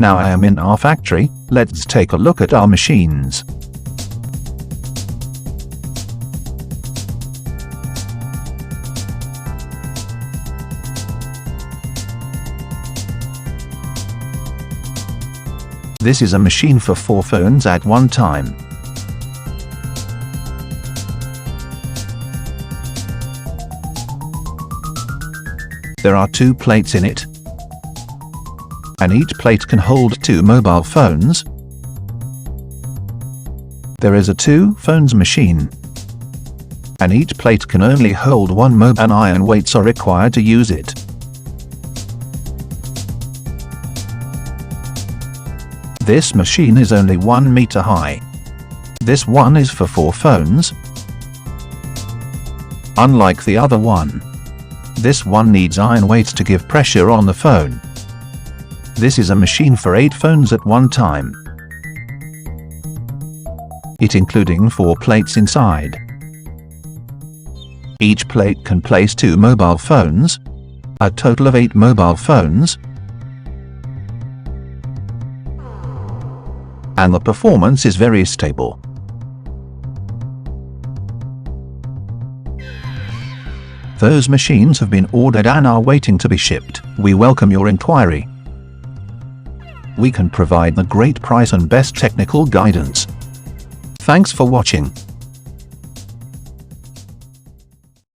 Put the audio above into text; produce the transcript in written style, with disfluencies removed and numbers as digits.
Now I am in our factory. Let's take a look at our machines. This is a machine for 4 phones at one time. There are 2 plates in it, and each plate can hold 2 mobile phones. There is a 2 phones machine, and each plate can only hold 1 mobile, and iron weights are required to use it. This machine is only 1 meter high. This one is for 4 phones. Unlike the other one, this one needs iron weights to give pressure on the phone. This is a machine for 8 phones at one time, it including 4 plates inside. Each plate can place 2 mobile phones, a total of 8 mobile phones, and the performance is very stable. Those machines have been ordered and are waiting to be shipped. We welcome your inquiry. We can provide the great price and best technical guidance. Thanks for watching.